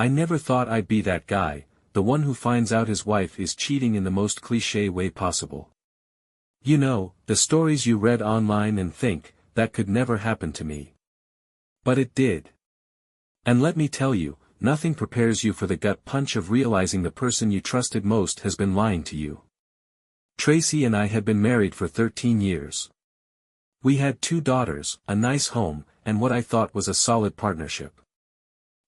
I never thought I'd be that guy, the one who finds out his wife is cheating in the most cliché way possible. You know, the stories you read online and think, that could never happen to me. But it did. And let me tell you, nothing prepares you for the gut punch of realizing the person you trusted most has been lying to you. Tracy and I had been married for 13 years. We had 2 daughters, a nice home, and what I thought was a solid partnership.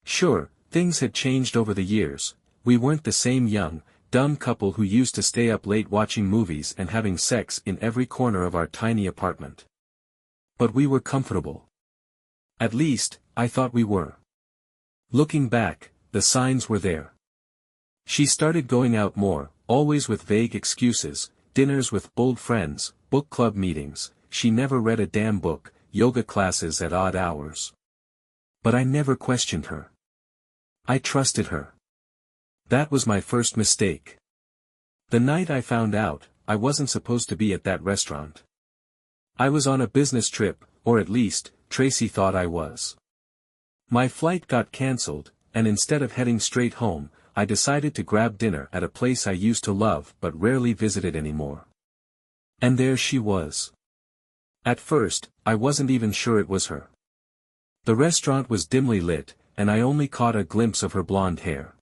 Sure, things had changed over the years. We weren't the same young, dumb couple who used to stay up late watching movies and having sex in every corner of our tiny apartment. But we were comfortable. At least, I thought we were. Looking back, the signs were there. She started going out more, always with vague excuses, dinners with old friends, book club meetings. She never read a damn book, yoga classes at odd hours. But I never questioned her. I trusted her. That was my first mistake. The night I found out, I wasn't supposed to be at that restaurant. I was on a business trip, or at least, Tracy thought I was. My flight got cancelled, and instead of heading straight home, I decided to grab dinner at a place I used to love but rarely visited anymore. And there she was. At first, I wasn't even sure it was her. The restaurant was dimly lit, and I only caught a glimpse of her blonde hair.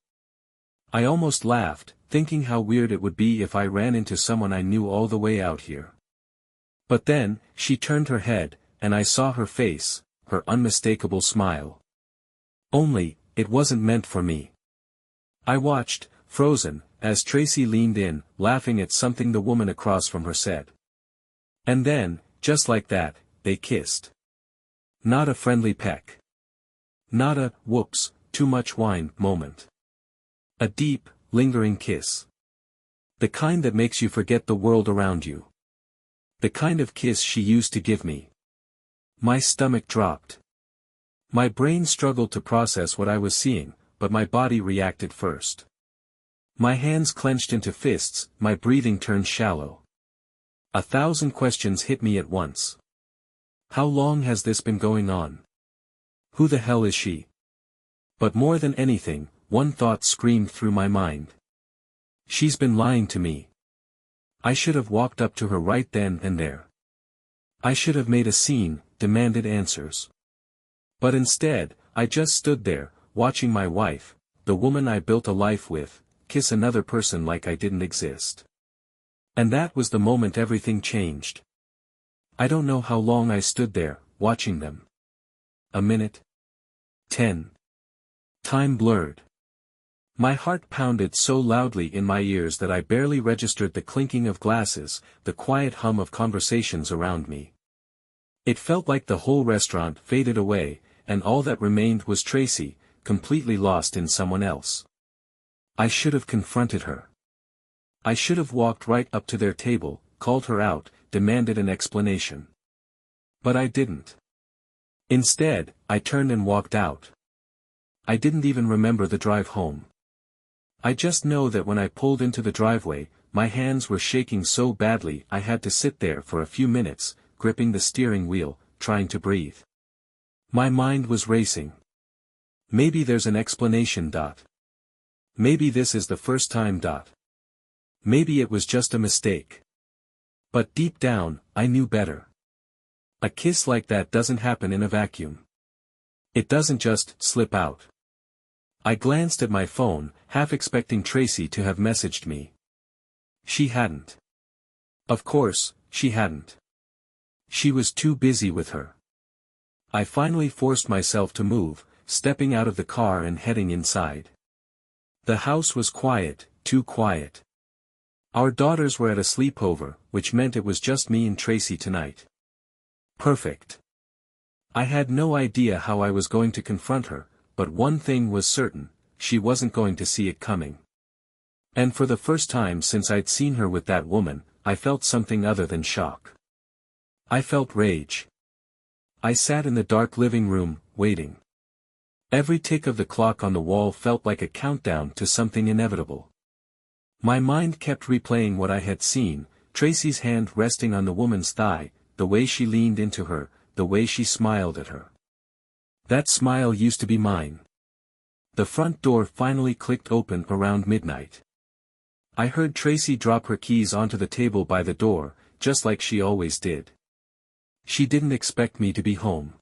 I almost laughed, thinking how weird it would be if I ran into someone I knew all the way out here. But then, she turned her head, and I saw her face, her unmistakable smile. Only, it wasn't meant for me. I watched, frozen, as Tracy leaned in, laughing at something the woman across from her said. And then, just like that, they kissed. Not a friendly peck. Not a, whoops, too much wine, moment. A deep, lingering kiss. The kind that makes you forget the world around you. The kind of kiss she used to give me. My stomach dropped. My brain struggled to process what I was seeing, but my body reacted first. My hands clenched into fists, my breathing turned shallow. 1,000 questions hit me at once. How long has this been going on? Who the hell is she? But more than anything, one thought screamed through my mind. She's been lying to me. I should have walked up to her right then and there. I should have made a scene, demanded answers. But instead, I just stood there, watching my wife, the woman I built a life with, kiss another person like I didn't exist. And that was the moment everything changed. I don't know how long I stood there, watching them. A minute? 10. Time blurred. My heart pounded so loudly in my ears that I barely registered the clinking of glasses, the quiet hum of conversations around me. It felt like the whole restaurant faded away, and all that remained was Tracy, completely lost in someone else. I should have confronted her. I should have walked right up to their table, called her out, demanded an explanation. But I didn't. Instead, I turned and walked out. I didn't even remember the drive home. I just know that when I pulled into the driveway, my hands were shaking so badly I had to sit there for a few minutes, gripping the steering wheel, trying to breathe. My mind was racing. Maybe there's an explanation. Maybe this is the first time. Maybe it was just a mistake. But deep down, I knew better. A kiss like that doesn't happen in a vacuum. It doesn't just slip out. I glanced at my phone, half expecting Tracy to have messaged me. She hadn't. Of course, she hadn't. She was too busy with her. I finally forced myself to move, stepping out of the car and heading inside. The house was quiet, too quiet. Our daughters were at a sleepover, which meant it was just me and Tracy tonight. Perfect. I had no idea how I was going to confront her, but one thing was certain, she wasn't going to see it coming. And for the first time since I'd seen her with that woman, I felt something other than shock. I felt rage. I sat in the dark living room, waiting. Every tick of the clock on the wall felt like a countdown to something inevitable. My mind kept replaying what I had seen, Tracy's hand resting on the woman's thigh, the way she leaned into her, the way she smiled at her. That smile used to be mine. The front door finally clicked open around midnight. I heard Tracy drop her keys onto the table by the door, just like she always did. She didn't expect me to be home.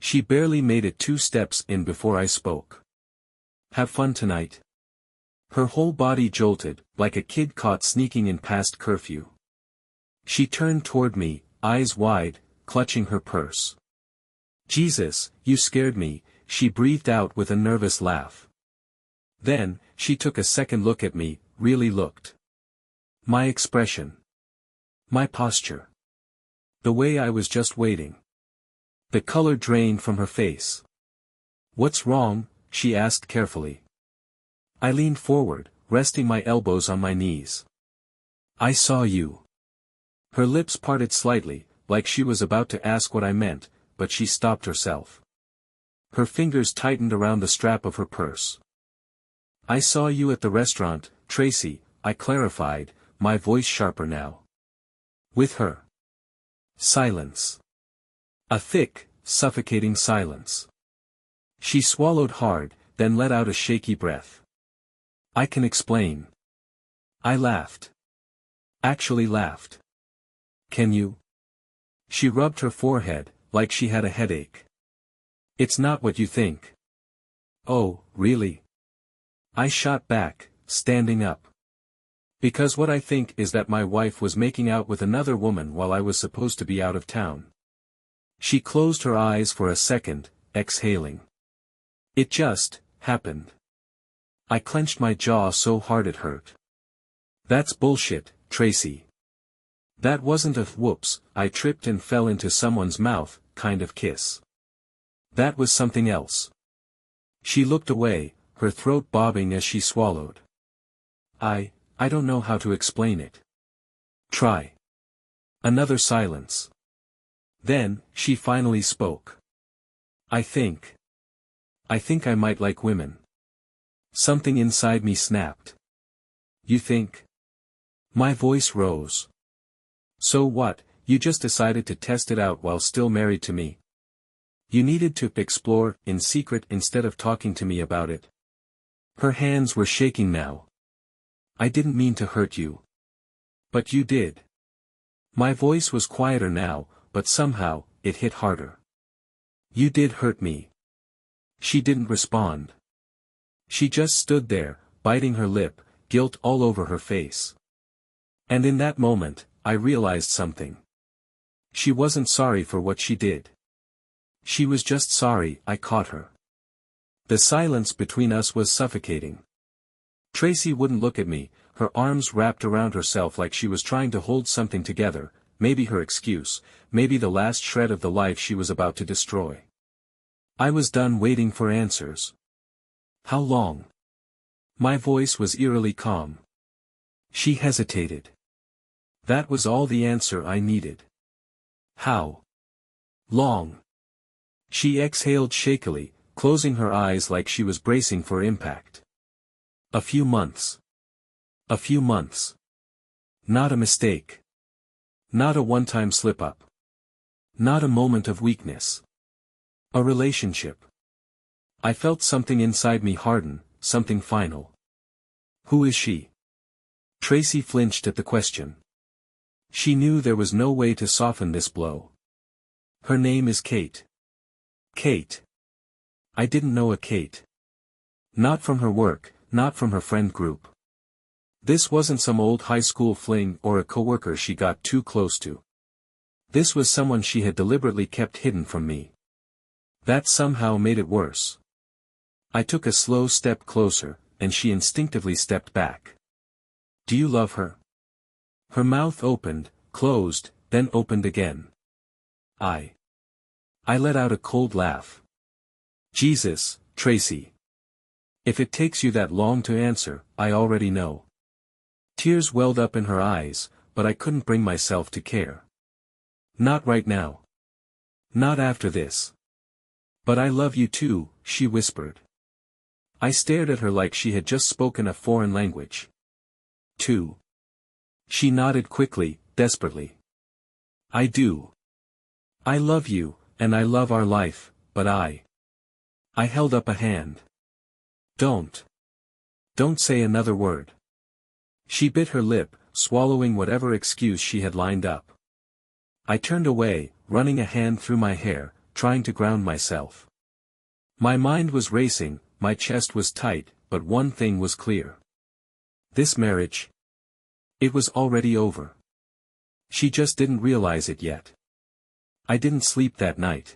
She barely made it 2 steps in before I spoke. "Have fun tonight." Her whole body jolted, like a kid caught sneaking in past curfew. She turned toward me, eyes wide, clutching her purse. "Jesus, you scared me," she breathed out with a nervous laugh. Then, she took a second look at me, really looked. My expression. My posture. The way I was just waiting. The color drained from her face. "What's wrong?" she asked carefully. I leaned forward, resting my elbows on my knees. "I saw you." Her lips parted slightly, like she was about to ask what I meant, but she stopped herself. Her fingers tightened around the strap of her purse. "I saw you at the restaurant, Tracy," I clarified, my voice sharper now. "With her." Silence. A thick, suffocating silence. She swallowed hard, then let out a shaky breath. "I can explain." I laughed. Actually laughed. "Can you?" She rubbed her forehead, like she had a headache. "It's not what you think." "Oh, really?" I shot back, standing up. "Because what I think is that my wife was making out with another woman while I was supposed to be out of town." She closed her eyes for a second, exhaling. "It just happened." I clenched my jaw so hard it hurt. "That's bullshit, Tracy. That wasn't a whoops, I tripped and fell into someone's mouth, kind of kiss. That was something else." She looked away, her throat bobbing as she swallowed. I don't know how to explain it." "Try." Another silence. Then, she finally spoke. I think I might like women." Something inside me snapped. "You think?" My voice rose. "So what, you just decided to test it out while still married to me? You needed to explore, in secret instead of talking to me about it?" Her hands were shaking now. "I didn't mean to hurt you." "But you did." My voice was quieter now, but somehow, it hit harder. "You did hurt me." She didn't respond. She just stood there, biting her lip, guilt all over her face. And in that moment, I realized something. She wasn't sorry for what she did. She was just sorry I caught her. The silence between us was suffocating. Tracy wouldn't look at me, her arms wrapped around herself like she was trying to hold something together, maybe her excuse, maybe the last shred of the life she was about to destroy. I was done waiting for answers. "How long?" My voice was eerily calm. She hesitated. That was all the answer I needed. "How long?" She exhaled shakily, closing her eyes like she was bracing for impact. "A few months." A few months. Not a mistake. Not a one-time slip-up. Not a moment of weakness. A relationship. I felt something inside me harden, something final. "Who is she?" Tracy flinched at the question. She knew there was no way to soften this blow. "Her name is Kate." Kate. I didn't know a Kate. Not from her work, not from her friend group. This wasn't some old high school fling or a coworker she got too close to. This was someone she had deliberately kept hidden from me. That somehow made it worse. I took a slow step closer, and she instinctively stepped back. "Do you love her?" Her mouth opened, closed, then opened again. I let out a cold laugh. "Jesus, Tracy. If it takes you that long to answer, I already know." Tears welled up in her eyes, but I couldn't bring myself to care. "Not right now. Not after this." "But I love you too," she whispered. I stared at her like she had just spoken a foreign language. "Too." She nodded quickly, desperately. "I do. I love you, and I love our life, but I held up a hand. Don't. Don't say another word. She bit her lip, swallowing whatever excuse she had lined up. I turned away, running a hand through my hair, trying to ground myself. My mind was racing, my chest was tight, but one thing was clear. This marriage. It was already over. She just didn't realize it yet. I didn't sleep that night.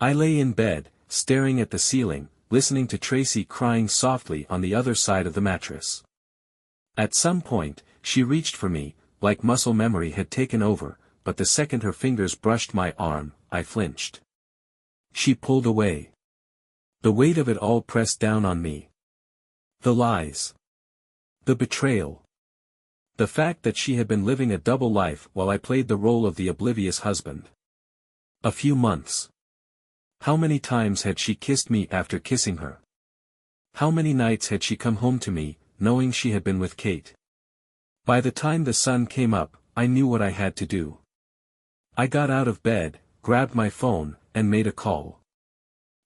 I lay in bed, staring at the ceiling, listening to Tracy crying softly on the other side of the mattress. At some point, she reached for me, like muscle memory had taken over, but the second her fingers brushed my arm, I flinched. She pulled away. The weight of it all pressed down on me. The lies. The betrayal. The fact that she had been living a double life while I played the role of the oblivious husband. A few months. How many times had she kissed me after kissing her? How many nights had she come home to me, knowing she had been with Kate? By the time the sun came up, I knew what I had to do. I got out of bed, grabbed my phone, and made a call.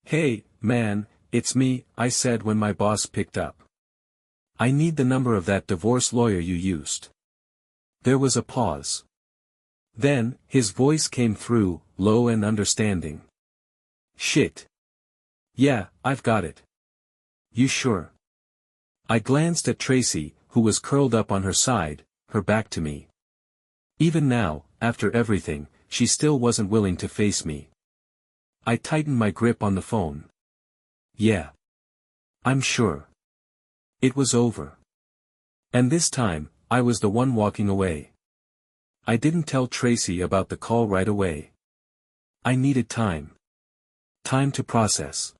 "Hey, man, it's me," I said when my boss picked up. "I need the number of that divorce lawyer you used." There was a pause. Then, his voice came through, low and understanding. "Shit. Yeah, I've got it." "You sure?" I glanced at Tracy, who was curled up on her side, her back to me. Even now, after everything, she still wasn't willing to face me. I tightened my grip on the phone. "Yeah. I'm sure." It was over. And this time, I was the one walking away. I didn't tell Tracy about the call right away. I needed time. Time to process.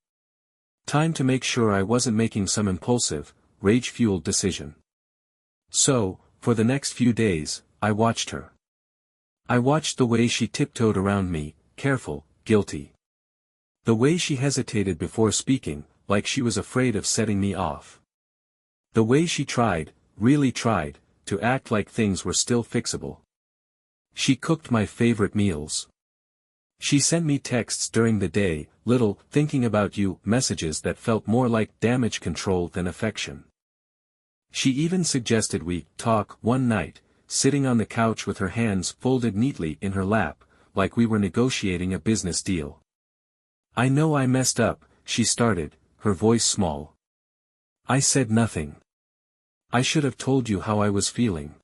Time to make sure I wasn't making some impulsive, rage-fueled decision. So, for the next few days, I watched her. I watched the way she tiptoed around me, careful, guilty. The way she hesitated before speaking, like she was afraid of setting me off. The way she tried, really tried, to act like things were still fixable. She cooked my favorite meals. She sent me texts during the day, little "thinking about you" messages that felt more like damage control than affection. She even suggested we talk one night, sitting on the couch with her hands folded neatly in her lap, like we were negotiating a business deal. "I know I messed up," she started, her voice small. I said nothing. "I should have told you how I was feeling.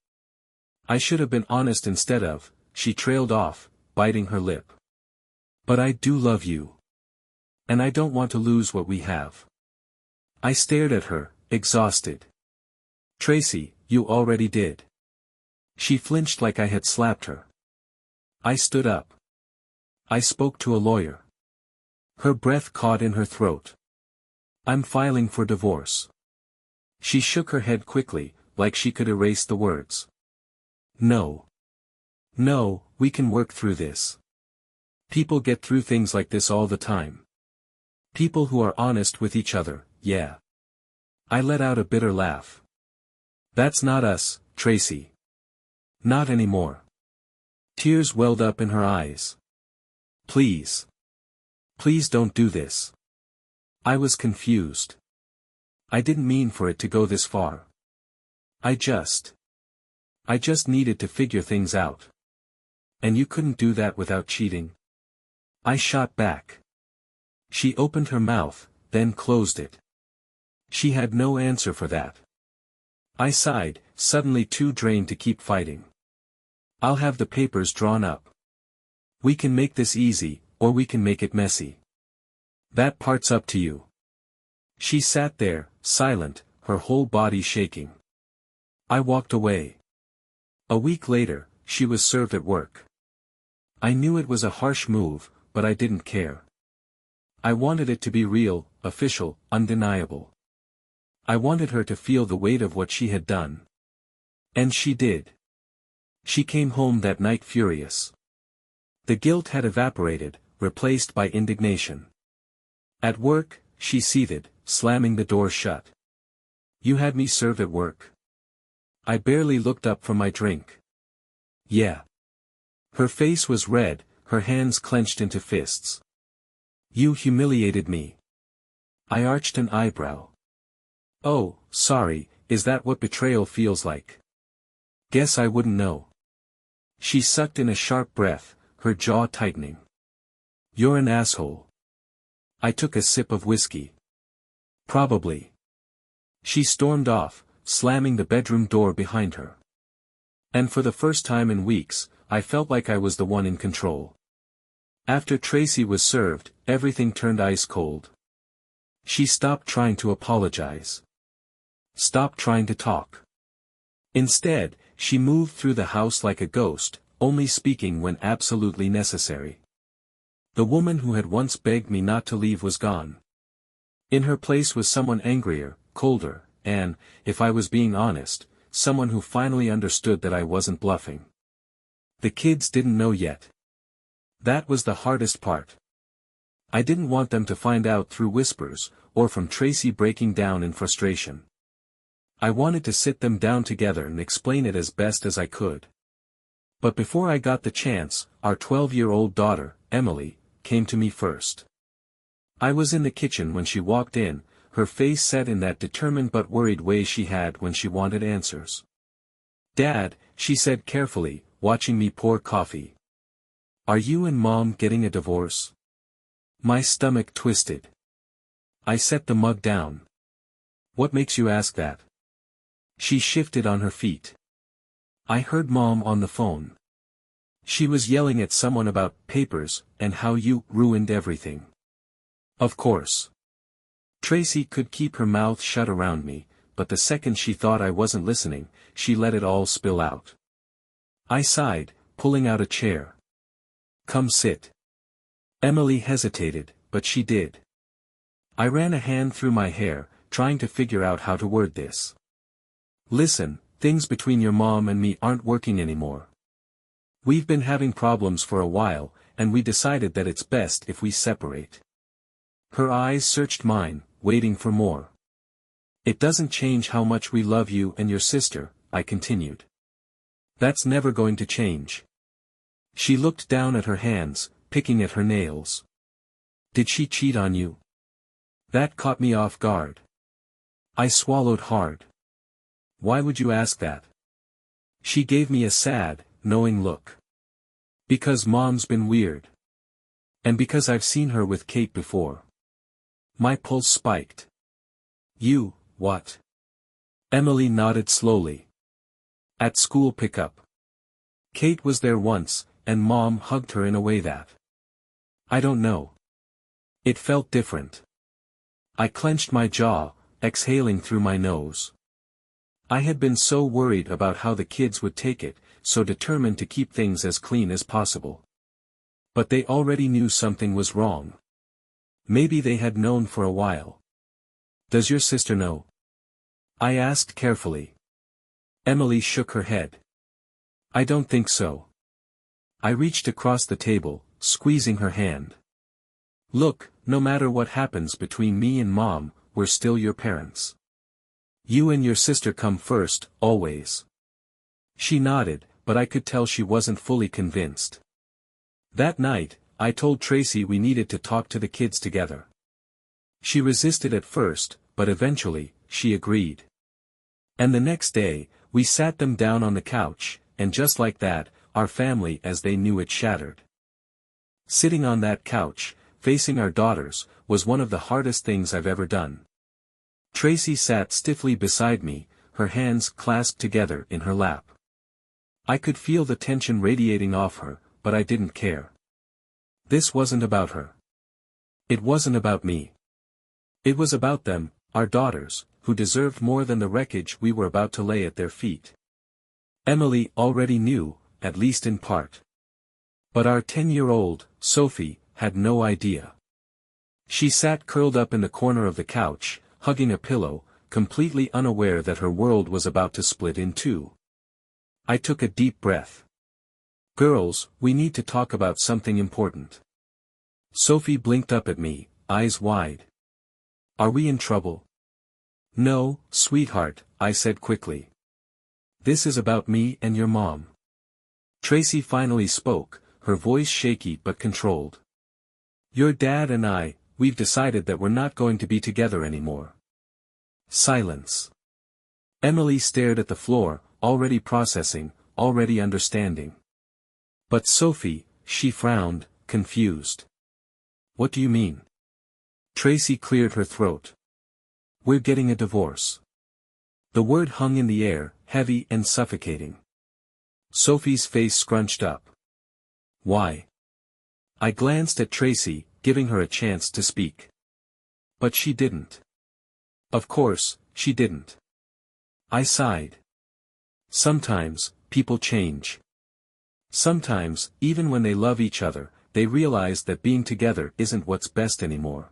I should have been honest instead of," she trailed off, biting her lip. "But I do love you. And I don't want to lose what we have." I stared at her, exhausted. "Tracy, you already did." She flinched like I had slapped her. I stood up. "I spoke to a lawyer." Her breath caught in her throat. "I'm filing for divorce." She shook her head quickly, like she could erase the words. "No. No, we can work through this. People get through things like this all the time. People who are honest with each other, yeah." I let out a bitter laugh. "That's not us, Tracy. Not anymore." Tears welled up in her eyes. "Please. Please don't do this." I was confused. I didn't mean for it to go this far. I just needed to figure things out. "And you couldn't do that without cheating?" I shot back. She opened her mouth, then closed it. She had no answer for that. I sighed, suddenly too drained to keep fighting. "I'll have the papers drawn up. We can make this easy, or we can make it messy. That part's up to you." She sat there, silent, her whole body shaking. I walked away. A week later, she was served at work. I knew it was a harsh move, but I didn't care. I wanted it to be real, official, undeniable. I wanted her to feel the weight of what she had done. And she did. She came home that night furious. The guilt had evaporated, replaced by indignation. At work, she seethed, slamming the door shut. "You had me served at work?" I barely looked up from my drink. "Yeah." Her face was red, her hands clenched into fists. "You humiliated me." I arched an eyebrow. Oh, sorry, is that what betrayal feels like? Guess I wouldn't know. She sucked in a sharp breath, her jaw tightening. You're an asshole. I took a sip of whiskey. Probably. She stormed off, slamming the bedroom door behind her. And for the first time in weeks, I felt like I was the one in control. After Tracy was served, everything turned ice cold. She stopped trying to apologize. Stopped trying to talk. Instead, she moved through the house like a ghost, only speaking when absolutely necessary. The woman who had once begged me not to leave was gone. In her place was someone angrier, colder, and, if I was being honest, someone who finally understood that I wasn't bluffing. The kids didn't know yet. That was the hardest part. I didn't want them to find out through whispers, or from Tracy breaking down in frustration. I wanted to sit them down together and explain it as best as I could. But before I got the chance, our 12-year-old daughter, Emily, came to me first. I was in the kitchen when she walked in, her face set in that determined but worried way she had when she wanted answers. Dad, she said carefully, watching me pour coffee. Are you and Mom getting a divorce? My stomach twisted. I set the mug down. What makes you ask that? She shifted on her feet. I heard Mom on the phone. She was yelling at someone about papers, and how you ruined everything. Of course. Tracy could keep her mouth shut around me, but the second she thought I wasn't listening, she let it all spill out. I sighed, pulling out a chair. Come sit. Emily hesitated, but she did. I ran a hand through my hair, trying to figure out how to word this. Listen, things between your mom and me aren't working anymore. We've been having problems for a while, and we decided that it's best if we separate. Her eyes searched mine, waiting for more. It doesn't change how much we love you and your sister, I continued. That's never going to change. She looked down at her hands, picking at her nails. Did she cheat on you? That caught me off guard. I swallowed hard. Why would you ask that? She gave me a sad, knowing look. Because Mom's been weird. And because I've seen her with Kate before. My pulse spiked. You, what? Emily nodded slowly. At school pickup. Kate was there once, and Mom hugged her in a way that. I don't know. It felt different. I clenched my jaw, exhaling through my nose. I had been so worried about how the kids would take it, so determined to keep things as clean as possible. But they already knew something was wrong. Maybe they had known for a while. Does your sister know? I asked carefully. Emily shook her head. I don't think so. I reached across the table, squeezing her hand. Look, no matter what happens between me and Mom, we're still your parents. You and your sister come first, always. She nodded, but I could tell she wasn't fully convinced. That night, I told Tracy we needed to talk to the kids together. She resisted at first, but eventually, she agreed. And the next day, we sat them down on the couch, and just like that, our family as they knew it shattered. Sitting on that couch, facing our daughters, was one of the hardest things I've ever done. Tracy sat stiffly beside me, her hands clasped together in her lap. I could feel the tension radiating off her, but I didn't care. This wasn't about her. It wasn't about me. It was about them, our daughters, who deserved more than the wreckage we were about to lay at their feet. Emily already knew, at least in part. But our 10-year-old, Sophie, had no idea. She sat curled up in the corner of the couch, hugging a pillow, completely unaware that her world was about to split in two. I took a deep breath. Girls, we need to talk about something important. Sophie blinked up at me, eyes wide. Are we in trouble? No, sweetheart, I said quickly. This is about me and your mom. Tracy finally spoke, her voice shaky but controlled. Your dad and I, we've decided that we're not going to be together anymore. Silence. Emily stared at the floor, already processing, already understanding. But Sophie, she frowned, confused. What do you mean? Tracy cleared her throat. We're getting a divorce. The word hung in the air, heavy and suffocating. Sophie's face scrunched up. Why? I glanced at Tracy, giving her a chance to speak. But she didn't. Of course, she didn't. I sighed. Sometimes, people change. Sometimes, even when they love each other, they realize that being together isn't what's best anymore.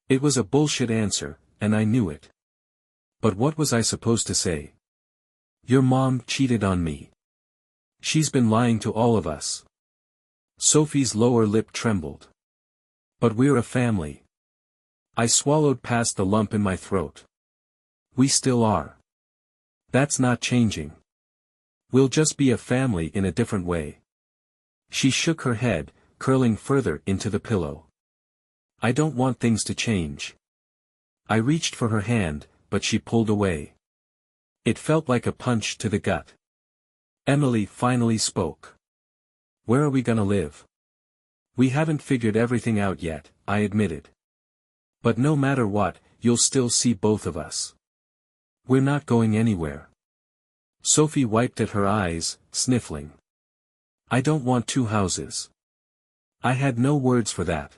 It was a bullshit answer, and I knew it. But what was I supposed to say? Your mom cheated on me. She's been lying to all of us. Sophie's lower lip trembled. But we're a family. I swallowed past the lump in my throat. We still are. That's not changing. We'll just be a family in a different way. She shook her head, curling further into the pillow. I don't want things to change. I reached for her hand, but she pulled away. It felt like a punch to the gut. Emily finally spoke. Where are we gonna live? We haven't figured everything out yet, I admitted. But no matter what, you'll still see both of us. We're not going anywhere. Sophie wiped at her eyes, sniffling. I don't want two houses. I had no words for that.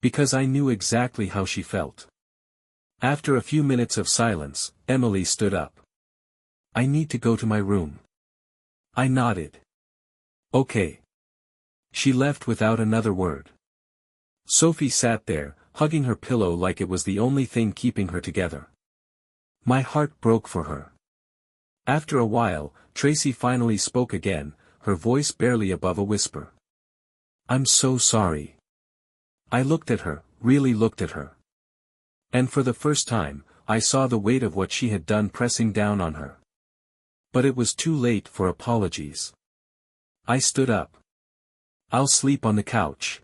Because I knew exactly how she felt. After a few minutes of silence, Emily stood up. I need to go to my room. I nodded. Okay. She left without another word. Sophie sat there, hugging her pillow like it was the only thing keeping her together. My heart broke for her. After a while, Tracy finally spoke again, her voice barely above a whisper. I'm so sorry. I looked at her, really looked at her. And for the first time, I saw the weight of what she had done pressing down on her. But it was too late for apologies. I stood up. I'll sleep on the couch.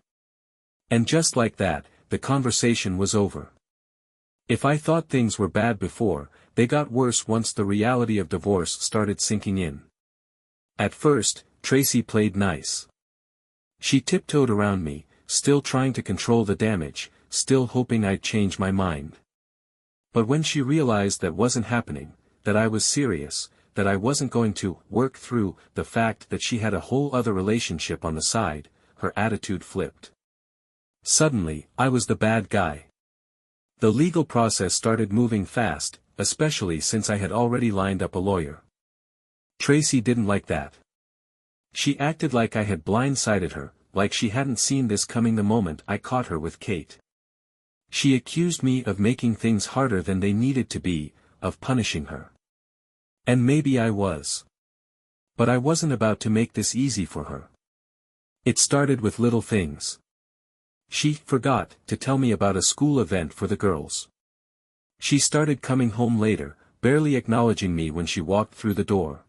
And just like that, the conversation was over. If I thought things were bad before, they got worse once the reality of divorce started sinking in. At first, Tracy played nice. She tiptoed around me, still trying to control the damage, still hoping I'd change my mind. But when she realized that wasn't happening, that I was serious, that I wasn't going to work through the fact that she had a whole other relationship on the side, her attitude flipped. Suddenly, I was the bad guy. The legal process started moving fast, especially since I had already lined up a lawyer. Tracy didn't like that. She acted like I had blindsided her, like she hadn't seen this coming the moment I caught her with Kate. She accused me of making things harder than they needed to be, of punishing her. And maybe I was. But I wasn't about to make this easy for her. It started with little things. She forgot to tell me about a school event for the girls. She started coming home later, barely acknowledging me when she walked through the door.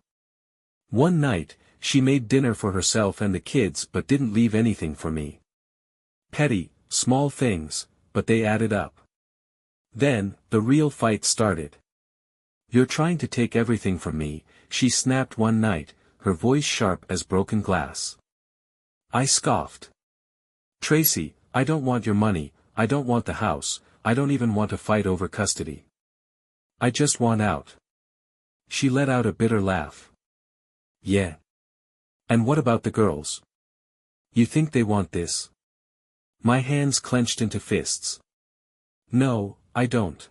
One night, she made dinner for herself and the kids but didn't leave anything for me. Petty, small things, but they added up. Then, the real fight started. You're trying to take everything from me, she snapped one night, her voice sharp as broken glass. I scoffed. Tracy, I don't want your money, I don't want the house, I don't even want to fight over custody. I just want out. She let out a bitter laugh. Yeah. And what about the girls? You think they want this? My hands clenched into fists. No, I don't.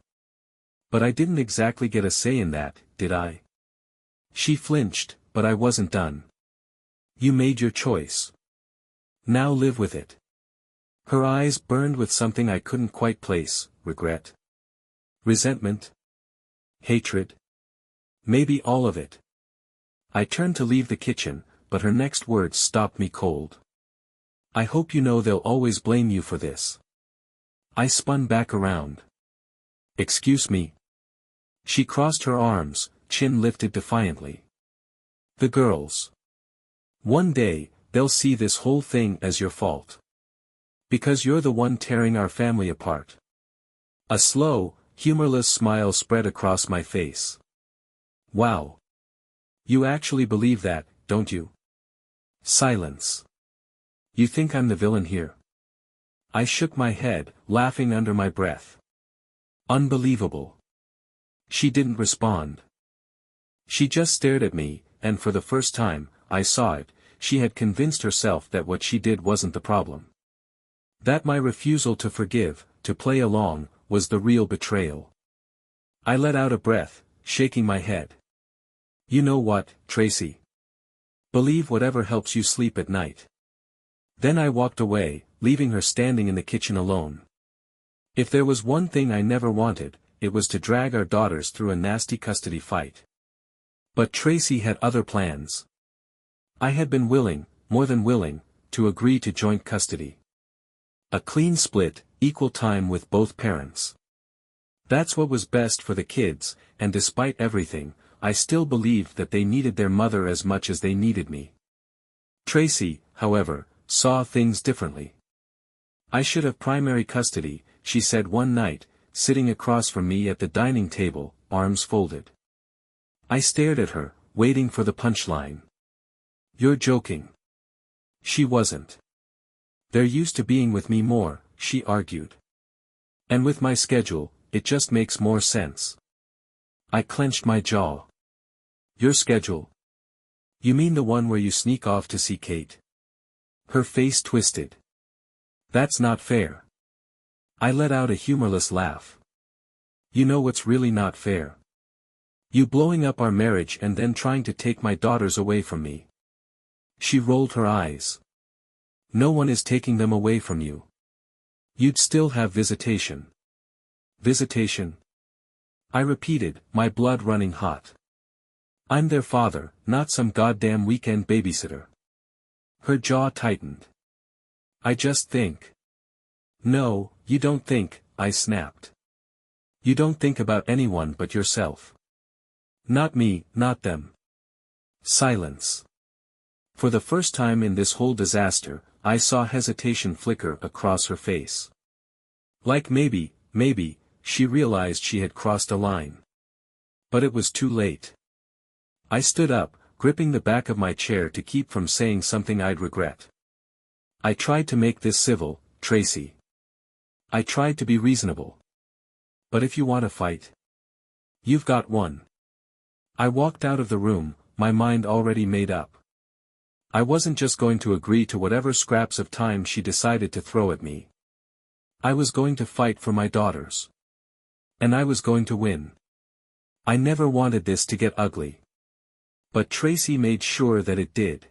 But I didn't exactly get a say in that, did I? She flinched, but I wasn't done. You made your choice. Now live with it. Her eyes burned with something I couldn't quite place, regret. Resentment? Hatred? Maybe all of it. I turned to leave the kitchen, but her next words stopped me cold. I hope you know they'll always blame you for this. I spun back around. Excuse me. She crossed her arms, chin lifted defiantly. The girls. One day, they'll see this whole thing as your fault. Because you're the one tearing our family apart. A slow, Humorless smile spread across my face. Wow. You actually believe that, don't you? Silence. You think I'm the villain here? I shook my head, laughing under my breath. Unbelievable. She didn't respond. She just stared at me, and for the first time, I saw it, she had convinced herself that what she did wasn't the problem. That my refusal to forgive, to play along, was the real betrayal. I let out a breath, shaking my head. You know what, Tracy? Believe whatever helps you sleep at night. Then I walked away, leaving her standing in the kitchen alone. If there was one thing I never wanted, it was to drag our daughters through a nasty custody fight. But Tracy had other plans. I had been willing, more than willing, to agree to joint custody. A clean split, equal time with both parents. That's what was best for the kids, and despite everything, I still believed that they needed their mother as much as they needed me. Tracy, however, saw things differently. I should have primary custody, she said one night, sitting across from me at the dining table, arms folded. I stared at her, waiting for the punchline. You're joking. She wasn't. They're used to being with me more, she argued. And with my schedule, it just makes more sense. I clenched my jaw. Your schedule? You mean the one where you sneak off to see Kate? Her face twisted. That's not fair. I let out a humorless laugh. You know what's really not fair? You blowing up our marriage and then trying to take my daughters away from me. She rolled her eyes. No one is taking them away from you. You'd still have visitation. Visitation? I repeated, my blood running hot. I'm their father, not some goddamn weekend babysitter. Her jaw tightened. I just think. No, you don't think, I snapped. You don't think about anyone but yourself. Not me, not them. Silence. For the first time in this whole disaster, I saw hesitation flicker across her face. Like maybe, she realized she had crossed a line. But it was too late. I stood up, gripping the back of my chair to keep from saying something I'd regret. I tried to make this civil, Tracy. I tried to be reasonable. But if you want to fight, you've got one. I walked out of the room, my mind already made up. I wasn't just going to agree to whatever scraps of time she decided to throw at me. I was going to fight for my daughters. And I was going to win. I never wanted this to get ugly. But Tracy made sure that it did.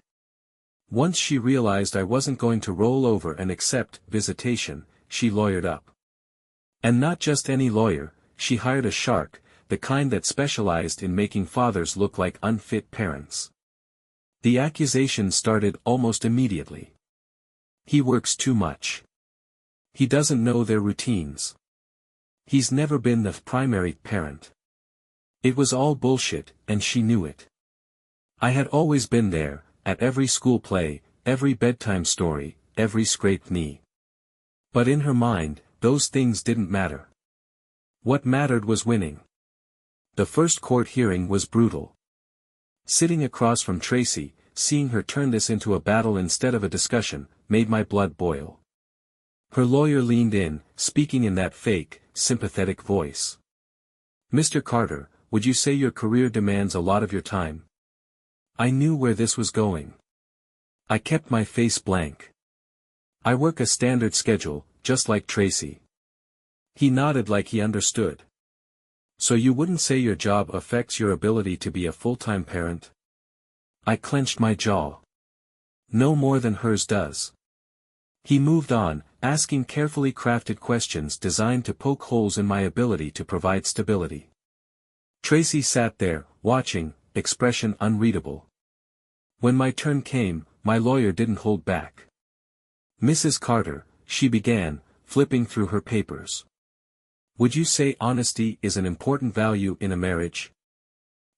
Once she realized I wasn't going to roll over and accept visitation, she lawyered up. And not just any lawyer, she hired a shark, the kind that specialized in making fathers look like unfit parents. The accusation started almost immediately. He works too much. He doesn't know their routines. He's never been the primary parent. It was all bullshit, and she knew it. I had always been there, at every school play, every bedtime story, every scraped knee. But in her mind, those things didn't matter. What mattered was winning. The first court hearing was brutal. Sitting across from Tracy, seeing her turn this into a battle instead of a discussion, made my blood boil. Her lawyer leaned in, speaking in that fake, sympathetic voice. Mr. Carter, would you say your career demands a lot of your time? I knew where this was going. I kept my face blank. I work a standard schedule, just like Tracy. He nodded like he understood. So you wouldn't say your job affects your ability to be a full-time parent? I clenched my jaw. No more than hers does. He moved on, asking carefully crafted questions designed to poke holes in my ability to provide stability. Tracy sat there, watching, expression unreadable. When my turn came, my lawyer didn't hold back. Mrs. Carter, she began, flipping through her papers. Would you say honesty is an important value in a marriage?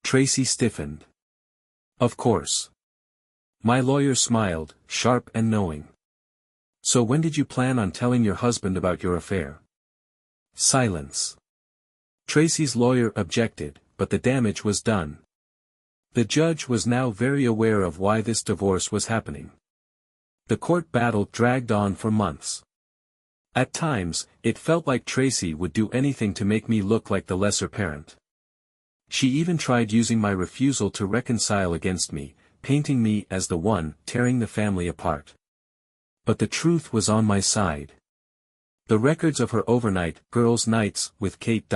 Tracy stiffened. Of course. My lawyer smiled, sharp and knowing. So when did you plan on telling your husband about your affair? Silence. Tracy's lawyer objected, but the damage was done. The judge was now very aware of why this divorce was happening. The court battle dragged on for months. At times, it felt like Tracy would do anything to make me look like the lesser parent. She even tried using my refusal to reconcile against me, painting me as the one tearing the family apart. But the truth was on my side. The records of her overnight girls' nights with Kate.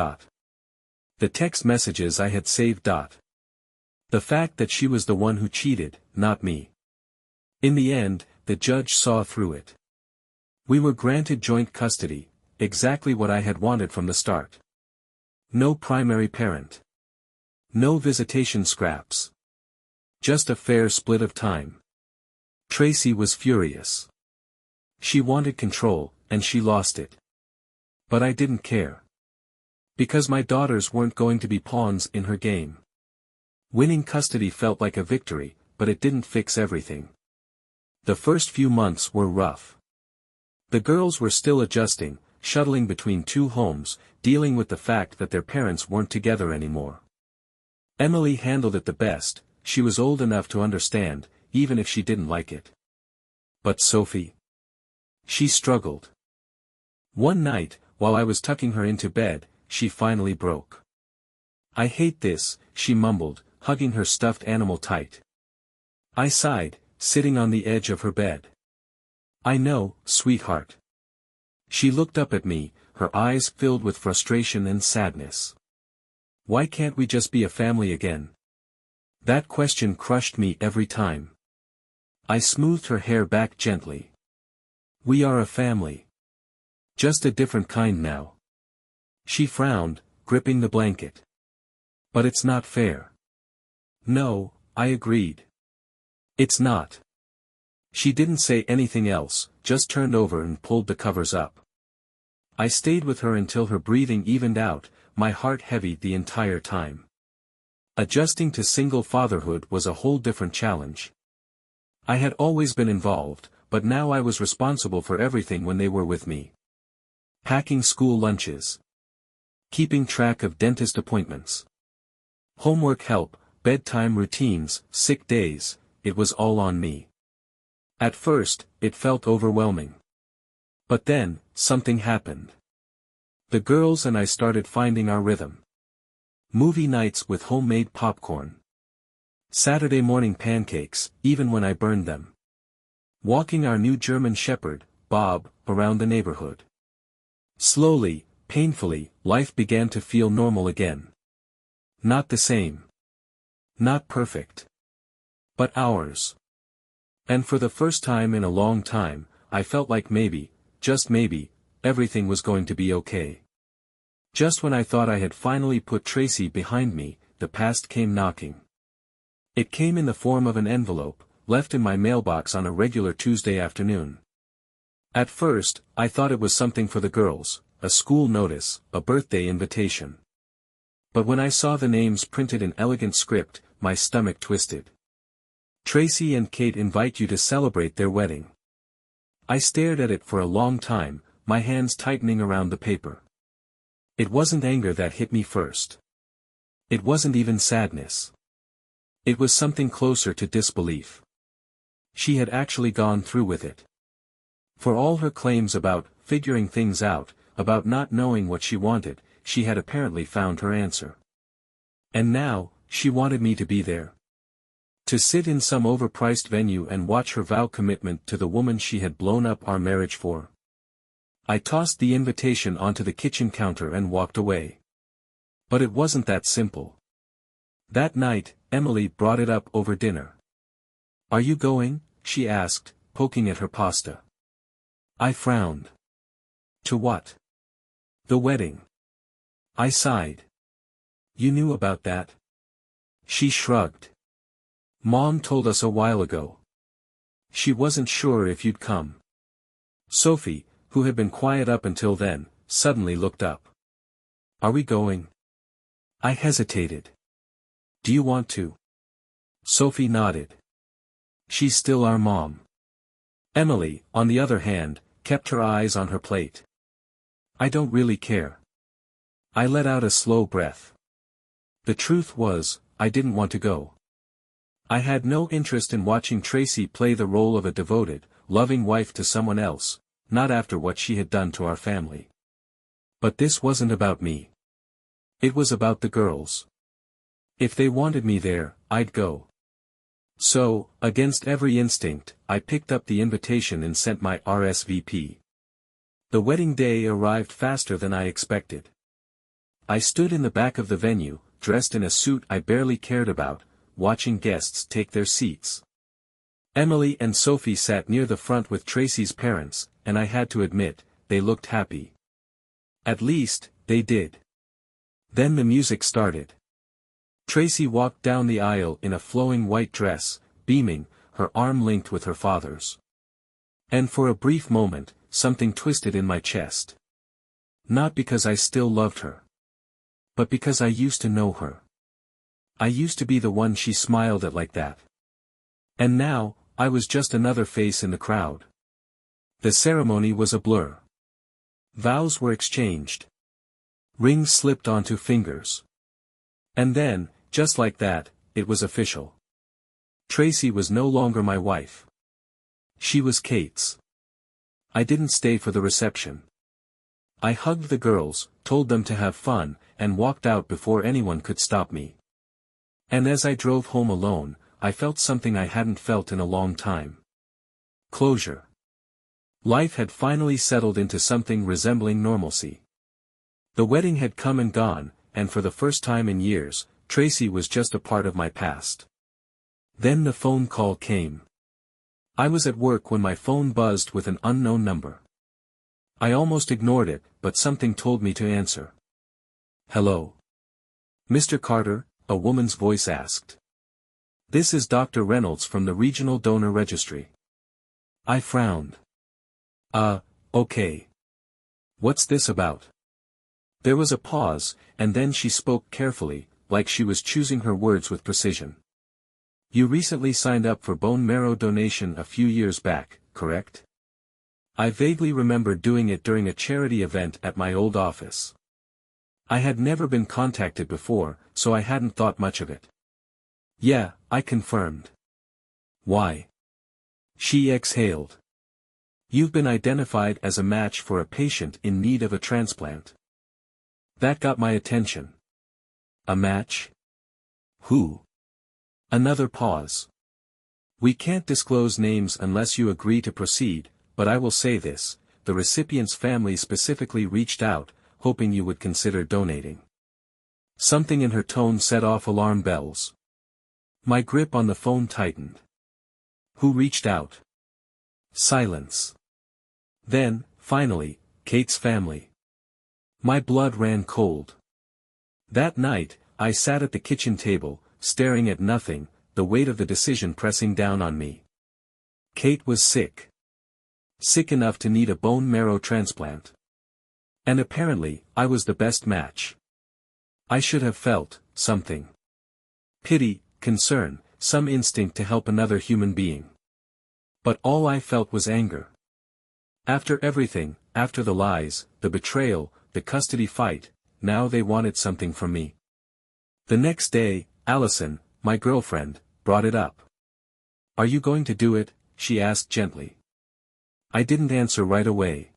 The text messages I had saved. The fact that she was the one who cheated, not me. In the end, the judge saw through it. We were granted joint custody, exactly what I had wanted from the start. No primary parent. No visitation scraps. Just a fair split of time. Tracy was furious. She wanted control, and she lost it. But I didn't care. Because my daughters weren't going to be pawns in her game. Winning custody felt like a victory, but it didn't fix everything. The first few months were rough. The girls were still adjusting, shuttling between two homes, dealing with the fact that their parents weren't together anymore. Emily handled it the best. She was old enough to understand, even if she didn't like it. But Sophie? She struggled. One night, while I was tucking her into bed, she finally broke. "I hate this," she mumbled, hugging her stuffed animal tight. I sighed, sitting on the edge of her bed. "I know, sweetheart." She looked up at me, her eyes filled with frustration and sadness. "Why can't we just be a family again?" That question crushed me every time. I smoothed her hair back gently. "We are a family. Just a different kind now." She frowned, gripping the blanket. "But it's not fair." "No," I agreed. "It's not." She didn't say anything else, just turned over and pulled the covers up. I stayed with her until her breathing evened out, my heart heavy the entire time. Adjusting to single fatherhood was a whole different challenge. I had always been involved, but now I was responsible for everything when they were with me. Packing school lunches. Keeping track of dentist appointments. Homework help, bedtime routines, sick days, it was all on me. At first, it felt overwhelming. But then, something happened. The girls and I started finding our rhythm. Movie nights with homemade popcorn. Saturday morning pancakes, even when I burned them. Walking our new German shepherd, Bob, around the neighborhood. Slowly, painfully, life began to feel normal again. Not the same. Not perfect. But ours. And for the first time in a long time, I felt like maybe, just maybe, everything was going to be okay. Just when I thought I had finally put Tracy behind me, the past came knocking. It came in the form of an envelope, left in my mailbox on a regular Tuesday afternoon. At first, I thought it was something for the girls, a school notice, a birthday invitation. But when I saw the names printed in elegant script, my stomach twisted. "Tracy and Kate invite you to celebrate their wedding." I stared at it for a long time, my hands tightening around the paper. It wasn't anger that hit me first. It wasn't even sadness. It was something closer to disbelief. She had actually gone through with it. For all her claims about figuring things out, about not knowing what she wanted, she had apparently found her answer. And now, she wanted me to be there. To sit in some overpriced venue and watch her vow commitment to the woman she had blown up our marriage for. I tossed the invitation onto the kitchen counter and walked away. But it wasn't that simple. That night, Emily brought it up over dinner. "Are you going?" she asked, poking at her pasta. I frowned. "To what?" "The wedding." I sighed. "You knew about that?" She shrugged. "Mom told us a while ago. She wasn't sure if you'd come." Sophie, who had been quiet up until then, suddenly looked up. "Are we going?" I hesitated. "Do you want to?" Sophie nodded. "She's still our mom." Emily, on the other hand, kept her eyes on her plate. "I don't really care." I let out a slow breath. The truth was, I didn't want to go. I had no interest in watching Tracy play the role of a devoted, loving wife to someone else, not after what she had done to our family. But this wasn't about me. It was about the girls. If they wanted me there, I'd go. So, against every instinct, I picked up the invitation and sent my RSVP. The wedding day arrived faster than I expected. I stood in the back of the venue, dressed in a suit I barely cared about, watching guests take their seats. Emily and Sophie sat near the front with Tracy's parents, and I had to admit, they looked happy. At least, they did. Then the music started. Tracy walked down the aisle in a flowing white dress, beaming, her arm linked with her father's. And for a brief moment, something twisted in my chest. Not because I still loved her. But because I used to know her. I used to be the one she smiled at like that. And now, I was just another face in the crowd. The ceremony was a blur. Vows were exchanged. Rings slipped onto fingers. And then, just like that, it was official. Tracy was no longer my wife. She was Kate's. I didn't stay for the reception. I hugged the girls, told them to have fun, and walked out before anyone could stop me. And as I drove home alone, I felt something I hadn't felt in a long time. Closure. Life had finally settled into something resembling normalcy. The wedding had come and gone, and for the first time in years, Tracy was just a part of my past. Then the phone call came. I was at work when my phone buzzed with an unknown number. I almost ignored it, but something told me to answer. Hello. Mr. Carter, a woman's voice asked. This is Dr. Reynolds from the Regional Donor Registry. I frowned. Okay. What's this about? There was a pause, and then she spoke carefully, like she was choosing her words with precision. You recently signed up for bone marrow donation a few years back, correct? I vaguely remember doing it during a charity event at my old office. I had never been contacted before, so I hadn't thought much of it. Yeah, I confirmed. Why? She exhaled. You've been identified as a match for a patient in need of a transplant. That got my attention. A match? Who? Another pause. We can't disclose names unless you agree to proceed, but I will say this, the recipient's family specifically reached out, hoping you would consider donating. Something in her tone set off alarm bells. My grip on the phone tightened. Who reached out? Silence. Then, finally, Kate's family. My blood ran cold. That night, I sat at the kitchen table, staring at nothing, the weight of the decision pressing down on me. Kate was sick. Sick enough to need a bone marrow transplant. And apparently, I was the best match. I should have felt something. Pity, concern, some instinct to help another human being. But all I felt was anger. After everything, after the lies, the betrayal, the custody fight, now they wanted something from me. The next day, Allison, my girlfriend, brought it up. Are you going to do it? She asked gently. I didn't answer right away.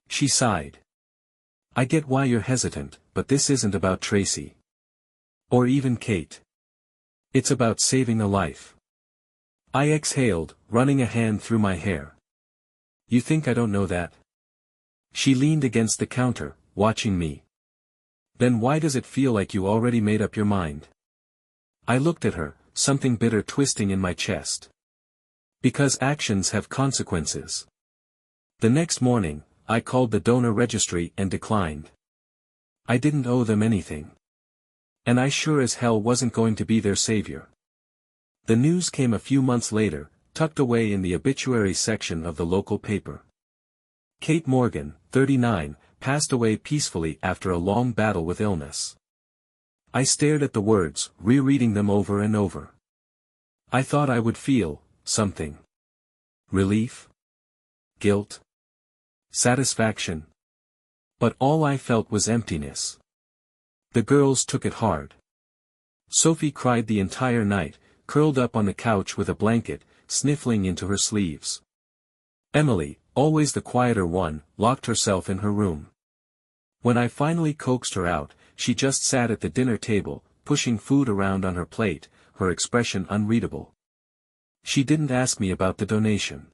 She sighed. I get why you're hesitant, but this isn't about Tracy. Or even Kate. It's about saving a life. I exhaled, running a hand through my hair. You think I don't know that? She leaned against the counter, watching me. Then why does it feel like you already made up your mind? I looked at her, something bitter twisting in my chest. Because actions have consequences. The next morning, I called the donor registry and declined. I didn't owe them anything. And I sure as hell wasn't going to be their savior. The news came a few months later, tucked away in the obituary section of the local paper. Kate Morgan, 39, passed away peacefully after a long battle with illness. I stared at the words, rereading them over and over. I thought I would feel something. Relief? Guilt? Satisfaction? But all I felt was emptiness. The girls took it hard. Sophie cried the entire night, curled up on the couch with a blanket, sniffling into her sleeves. Emily, always the quieter one, locked herself in her room. When I finally coaxed her out, she just sat at the dinner table, pushing food around on her plate, her expression unreadable. She didn't ask me about the donation.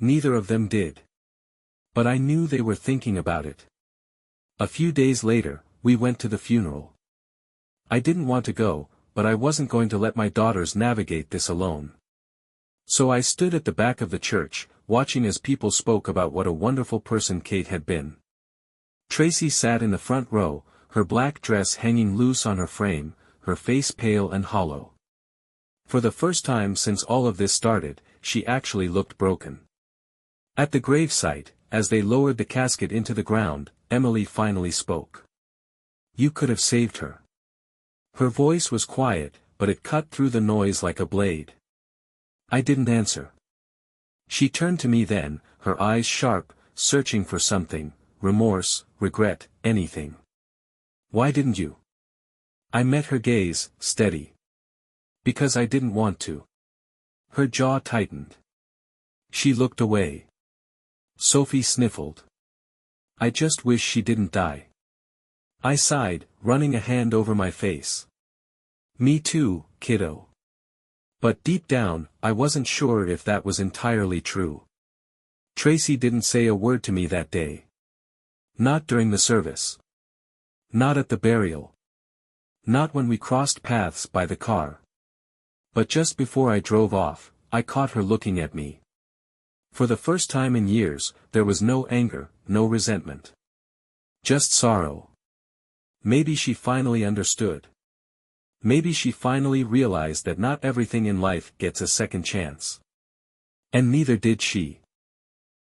Neither of them did. But I knew they were thinking about it. A few days later, we went to the funeral. I didn't want to go, but I wasn't going to let my daughters navigate this alone. So I stood at the back of the church, watching as people spoke about what a wonderful person Kate had been. Tracy sat in the front row, her black dress hanging loose on her frame, her face pale and hollow. For the first time since all of this started, she actually looked broken. At the gravesite, as they lowered the casket into the ground, Emily finally spoke. "You could have saved her." Her voice was quiet, but it cut through the noise like a blade. I didn't answer. She turned to me then, her eyes sharp, searching for something, remorse, regret, anything. "Why didn't you?" I met her gaze, steady. "Because I didn't want to." Her jaw tightened. She looked away. Sophie sniffled. "I just wish she didn't die." I sighed, running a hand over my face. "Me too, kiddo." But deep down, I wasn't sure if that was entirely true. Tracy didn't say a word to me that day. Not during the service. Not at the burial. Not when we crossed paths by the car. But just before I drove off, I caught her looking at me. For the first time in years, there was no anger, no resentment. Just sorrow. Maybe she finally understood. Maybe she finally realized that not everything in life gets a second chance. And neither did she.